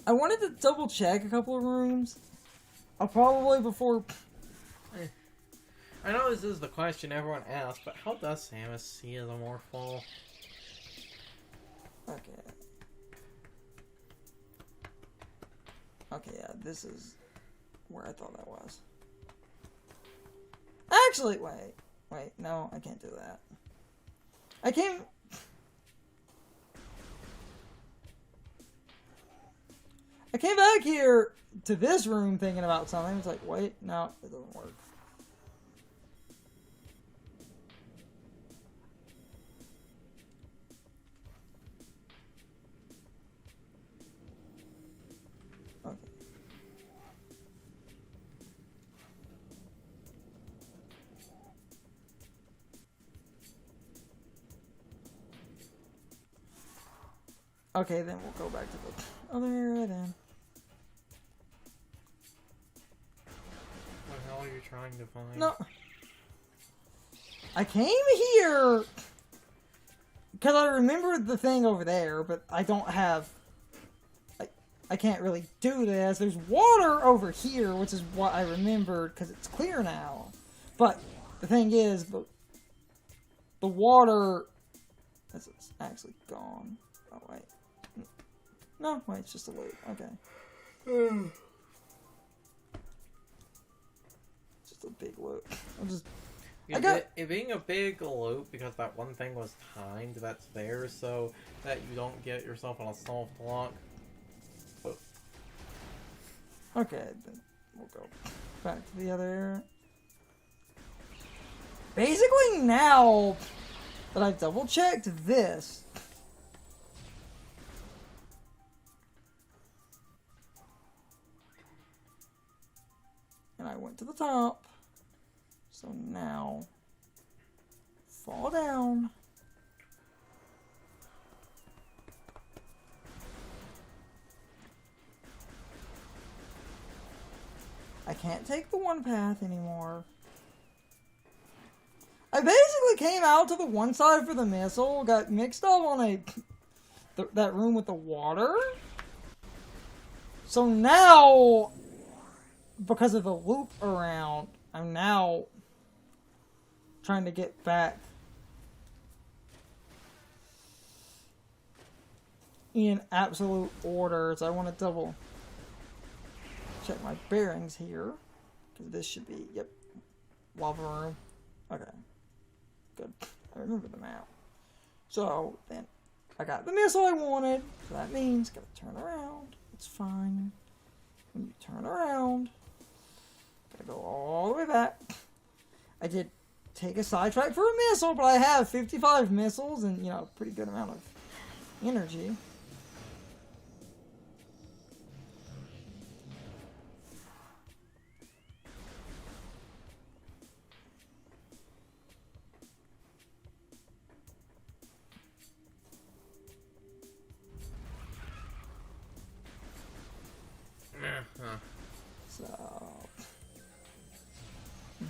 I wanted to double check a couple of rooms. I'll probably before... I know this is the question everyone asks, but how does Samus see as a Morphball? Okay. Okay, yeah, this is where I thought that was. Actually, wait, no, I can't do that. I came back here to this room thinking about something. It's like, wait, no, it doesn't work. Okay. Okay, then we'll go back to the other area then. What the hell are you trying to find? No. I came here because I remembered the thing over there, but I don't have... I can't really do this. There's water over here, which is what I remembered because it's clear now. But the thing is, the water... It's actually gone. Oh, wait. No, wait, it's just a loop. Okay. It's just a big loop. I'm just... It being a big loop because that one thing was timed that's there so that you don't get yourself on a soft lock. Oh. Okay, then we'll go back to the other area. Basically, now that I've double checked this, and I went to the top, so now fall down. I can't take the one path anymore. I basically came out to the one side for the missile, got mixed up on that room with the water. So now, because of the loop around, I'm now trying to get back in absolute order. So I want to double check my bearings here, because this should be, yep, lava room. Okay, good. I remember the map. So then I got the missile I wanted, so that means gotta turn around. It's fine. When you turn around, gotta go all the way back. I did take a sidetrack for a missile, but I have 55 missiles and, you know, a pretty good amount of energy. So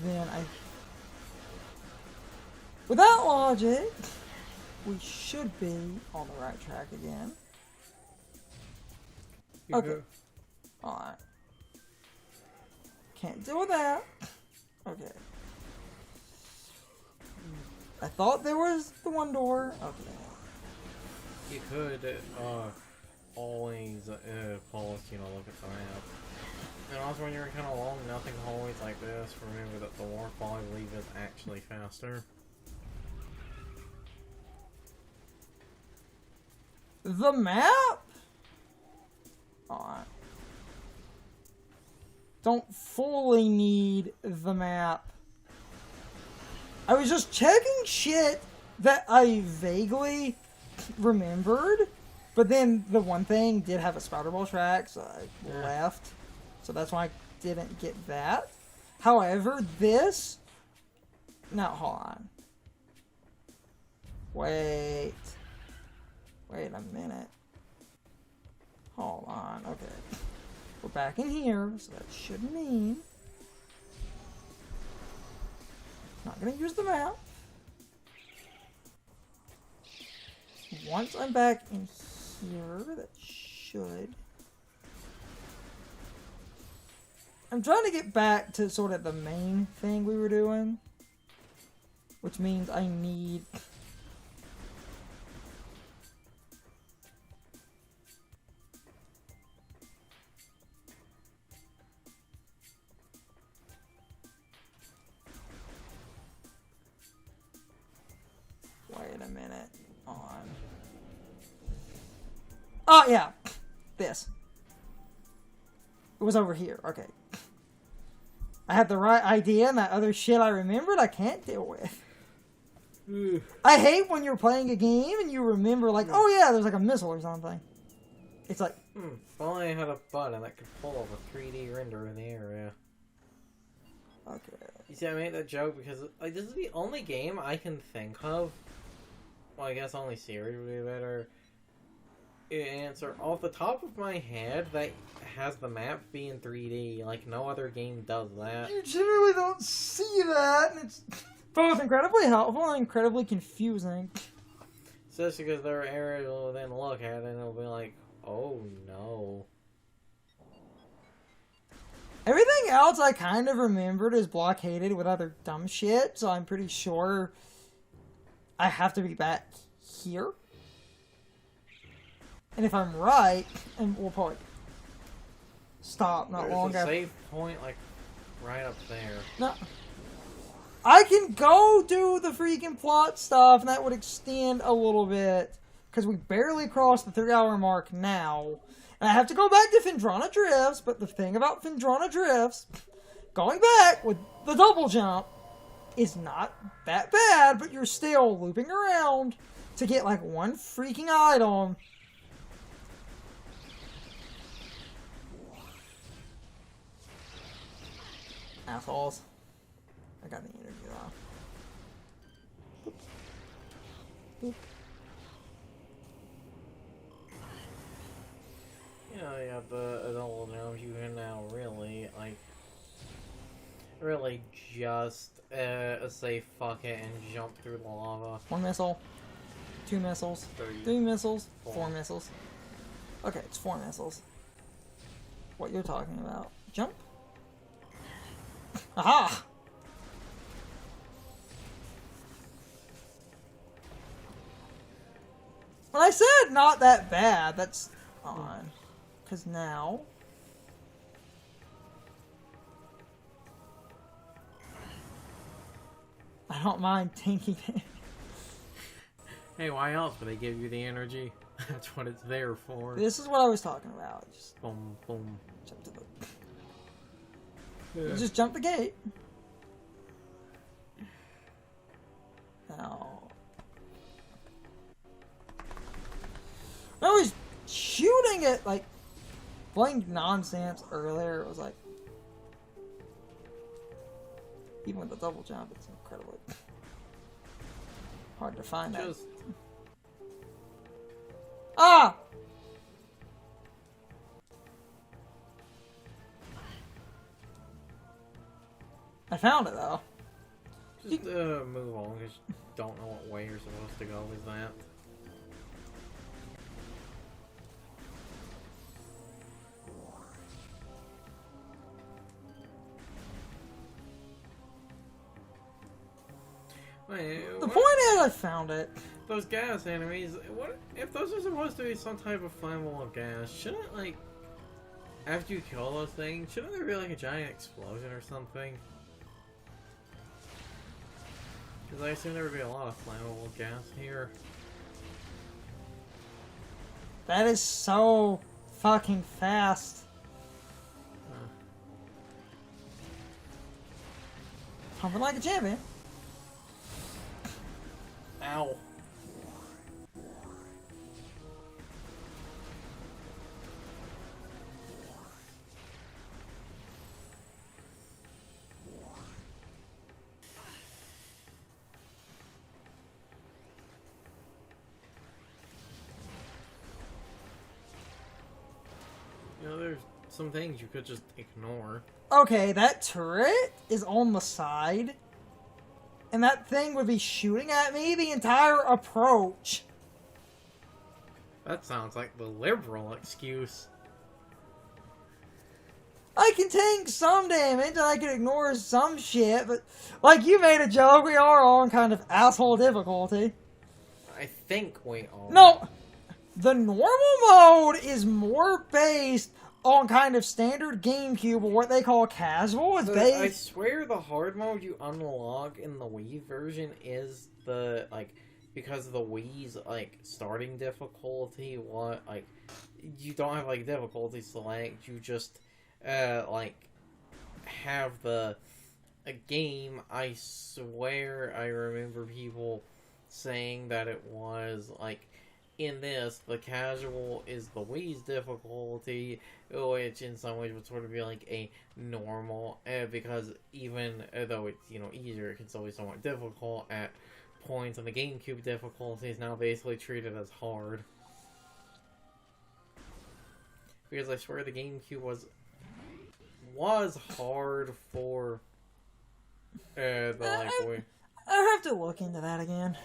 then with that logic, we should be on the right track again. Okay. Alright. Can't deal with that. Okay. I thought there was the one door. Okay. You could always pause, you know, look at the map. And also when you're in kind of long, nothing hallways like this, remember that the warp, I believe, is actually faster. The map? Alright. Don't fully need the map. I was just checking shit that I vaguely remembered, but then the one thing did have a spider ball track, so I left. So that's why I didn't get that. However, this... Now, hold on. Wait a minute. Hold on, okay. We're back in here, so that should mean... Not gonna use the map. Once I'm back in here, that should I'm trying to get back to sort of the main thing we were doing. Which means I need... Wait a minute. On. Oh, yeah. This. It was over here. Okay. I had the right idea, and that other shit I remembered I can't deal with. I hate when you're playing a game and you remember, like, oh yeah, there's like a missile or something. It's like... If only I had a button that could pull up a 3D render in the area. Okay. You see, I made that joke because, like, this is the only game I can think of. Well, I guess only series would be a better answer. Off the top of my head, that has the map be in 3D. Like, no other game does that. You generally don't see that, and it's both incredibly helpful and incredibly confusing. Especially because there are areas you'll then look at it and it'll be like, oh no. Everything else I kind of remembered is blockaded with other dumb shit, so I'm pretty sure I have to be back here. And if I'm right, and we'll probably stop not long There's a after. save point, like, right up there. No. I can go do the freaking plot stuff, and that would extend a little bit, because we barely crossed the 3-hour mark now. And I have to go back to Phendrana Drifts, but the thing about Phendrana Drifts, going back with the double jump, is not that bad, but you're still looping around to get, like, one freaking item. Assholes. I got the interview off. Boop. Boop. Yeah, the adult now you can now really, like, really just say fuck it and jump through the lava. 1 missile. 2 missiles. 3 missiles. 4 missiles. Okay, it's 4 missiles. What you're talking about. Jump. Aha! When I said not that bad, that's on. Because now... I don't mind tanking it. Hey, why else would they give you the energy? That's what it's there for. This is what I was talking about. Just Boom, boom. jump to the... You just jump the gate. Now... I was shooting it, like, playing nonsense earlier. It was like... Even with the double jump, it's incredibly hard to find that. Ah! I found it, though. Just move on, because you don't know what way you're supposed to go with that. Wait, The point is, I found it. those gas enemies, what if those are supposed to be some type of flammable gas? Shouldn't, like, after you kill those things, shouldn't there be like a giant explosion or something? Because I assume there would be a lot of flammable gas here. That is so fucking fast. Pumping like a champion. Ow. You know, there's some things you could just ignore. Okay, that turret is on the side. And that thing would be shooting at me the entire approach. That sounds like the liberal excuse. I can tank some damage and I can ignore some shit, but like you made a joke, we are on kind of asshole difficulty. I think we are. No, the normal mode is more based on kind of standard GameCube, or what they call casual. It's based... I swear the hard mode you unlock in the Wii version is the, like, because of the Wii's, like, starting difficulty, you don't have, like, difficulty select, you just, like, have a game. I swear I remember people saying that it was, like, in this, the casual is the Wii's difficulty, which in some ways would sort of be like a normal, because even though it's, easier, it can still be somewhat difficult at points, and the GameCube difficulty is now basically treated as hard. Because I swear the GameCube was hard for the Way. I have to look into that again.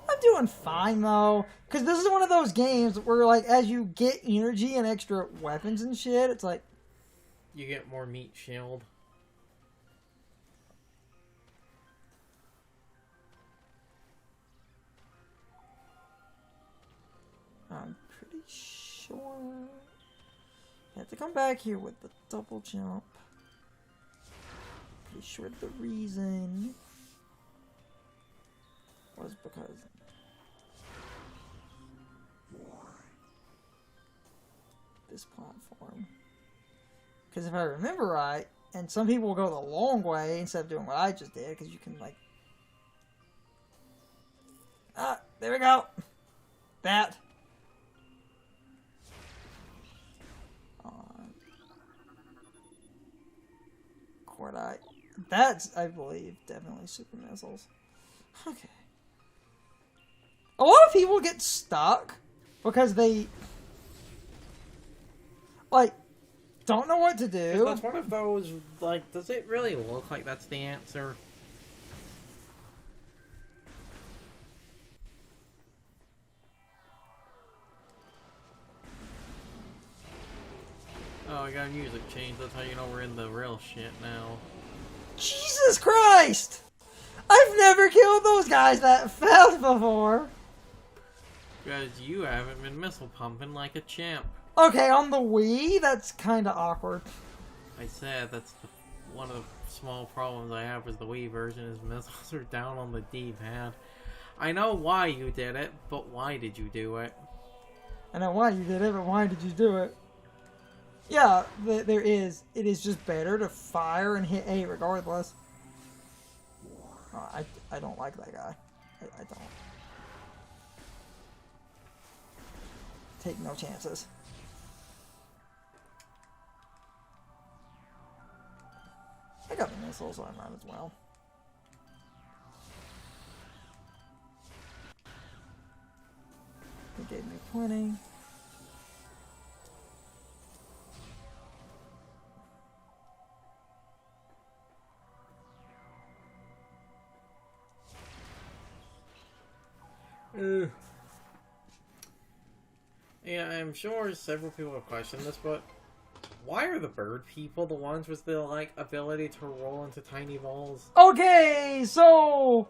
I'm doing fine though, because this is one of those games where, like, as you get energy and extra weapons and shit, it's like you get more meat shield. I'm pretty sure I have to come back here with the double jump. Pretty sure the reason was because this platform. Because if I remember right, and some people will go the long way instead of doing what I just did, because you can, like... there we go! That. Cordite. That's, I believe, definitely super missiles. Okay. A lot of people get stuck because they, like, don't know what to do. That's one of those, like, does it really look like that's the answer? Oh, I got a music change. That's how you know we're in the real shit now. Jesus Christ! I've never killed those guys that fast before. Because you haven't been missile pumping like a champ. Okay, on the Wii, that's kind of awkward. I said that's one of the small problems I have with the Wii version is missiles are down on the D-pad. I know why you did it, but why did you do it? I know why you did it, but why did you do it? Yeah, there is. It is just better to fire and hit A regardless. Oh, I don't like that guy. I don't. Take no chances. I got the missiles, so I might as well. It gave me 20. Yeah, I'm sure several people have questioned this, but why are the bird people the ones with the, like, ability to roll into tiny balls? Okay, so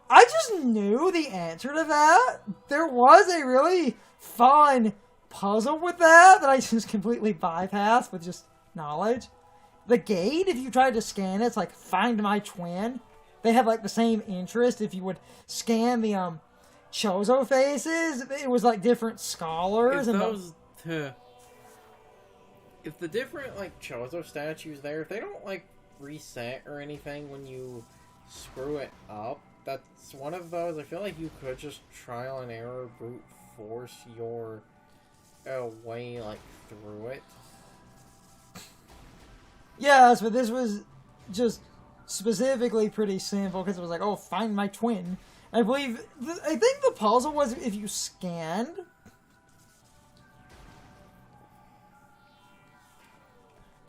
I just knew the answer to that. There was a really fun puzzle with that I just completely bypassed with just knowledge. The gate, if you tried to scan it, it's like, find my twin. They have, like, the same interest. If you would scan the, Chozo faces, it was, like, different scholars. If the different, like, Chozo statues there, if they don't, like, reset or anything when you screw it up, that's one of those, I feel like you could just trial and error brute force your way, like, through it. Yes, but this was just specifically pretty simple, because it was like, oh, find my twin. I believe, I think the puzzle was if you scanned.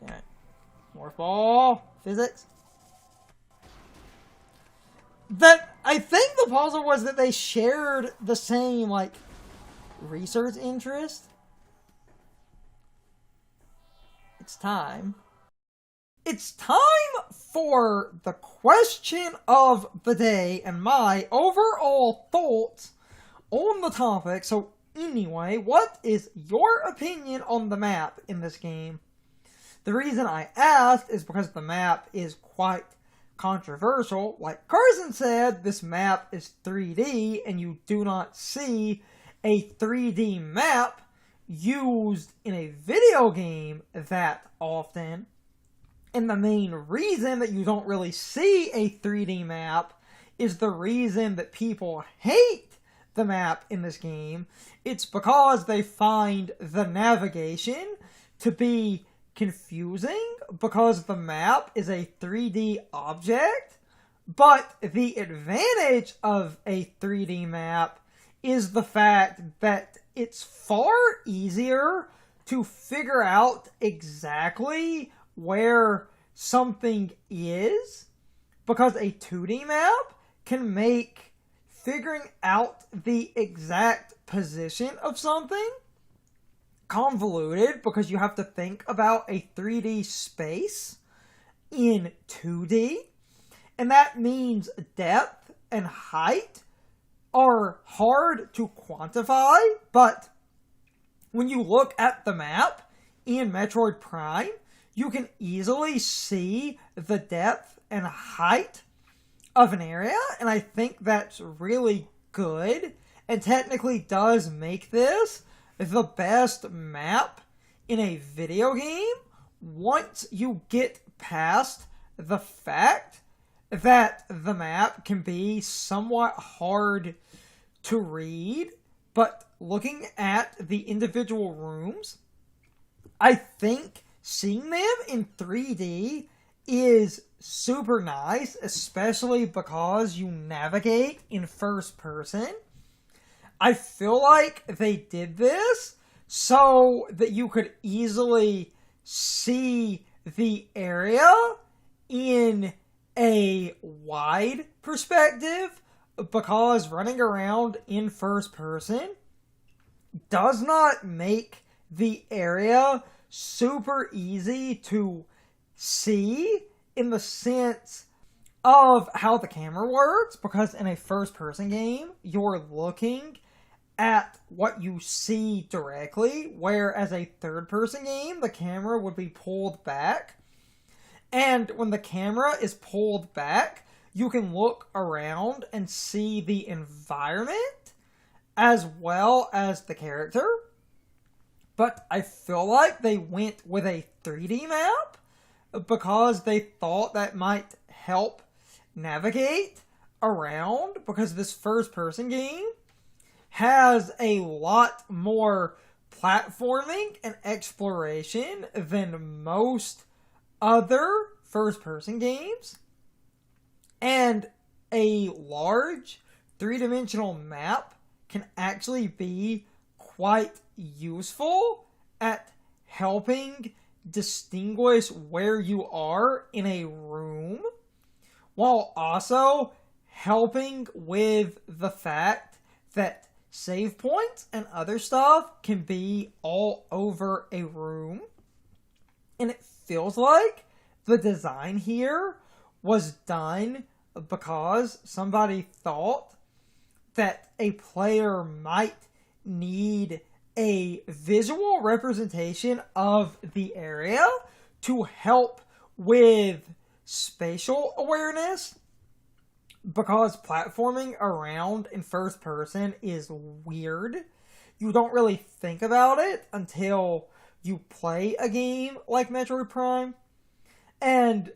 Damn it. Morph ball. Physics. I think the puzzle was that they shared the same, like, research interest. it's time. It's time for the question of the day and my overall thoughts on the topic. So anyway, what is your opinion on the map in this game? The reason I asked is because the map is quite controversial. Like Carson said, this map is 3D and you do not see a 3D map used in a video game that often. And the main reason that you don't really see a 3D map is the reason that people hate the map in this game. It's because they find the navigation to be confusing because the map is a 3D object. But the advantage of a 3D map is the fact that it's far easier to figure out exactly where something is, because a 2D map can make figuring out the exact position of something convoluted, because you have to think about a 3D space in 2D, and that means depth and height are hard to quantify. But when you look at the map in Metroid Prime, you can easily see the depth and height of an area, and I think that's really good, and technically does make this the best map in a video game once you get past the fact that the map can be somewhat hard to read. But looking at the individual rooms, I think seeing them in 3D is super nice, especially because you navigate in first person. I feel like they did this so that you could easily see the area in a wide perspective, because running around in first person does not make the area super easy to see in the sense of how the camera works, because in a first person game you're looking at what you see directly, whereas a third person game the camera would be pulled back. And when the camera is pulled back, you can look around and see the environment as well as the character. But I feel like they went with a 3D map because they thought that might help navigate around, because this first person game has a lot more platforming and exploration than most other first person games. And a large three-dimensional map can actually be quite useful at helping distinguish where you are in a room, while also helping with the fact that save points and other stuff can be all over a room. And it feels like the design here was done because somebody thought that a player might need a visual representation of the area to help with spatial awareness, because platforming around in first person is weird. You don't really think about it until you play a game like Metroid Prime. And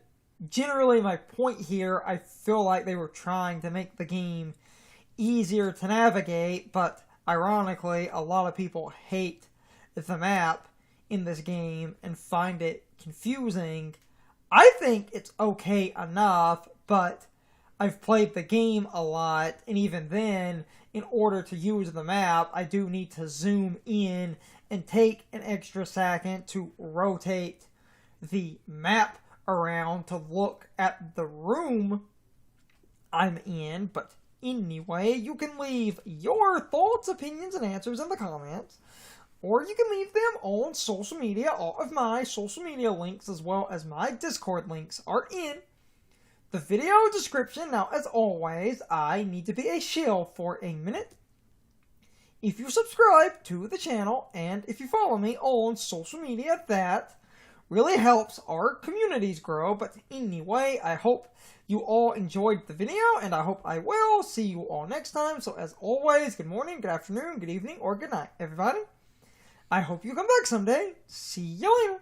generally my point here, I feel like they were trying to make the game easier to navigate, but ironically, a lot of people hate the map in this game and find it confusing. I think it's okay enough, but I've played the game a lot, and even then, in order to use the map, I do need to zoom in and take an extra second to rotate the map around to look at the room I'm in. But anyway, you can leave your thoughts, opinions, and answers in the comments. or you can leave them on social media. All of my social media links as well as my Discord links are in the video description. Now, as always, I need to be a shill for a minute. If you subscribe to the channel and if you follow me on social media, that really helps our communities grow. But anyway, I hope you all enjoyed the video, and I hope I will see you all next time. So as always, good morning, good afternoon, good evening, or good night, everybody. I hope you come back someday. See you later.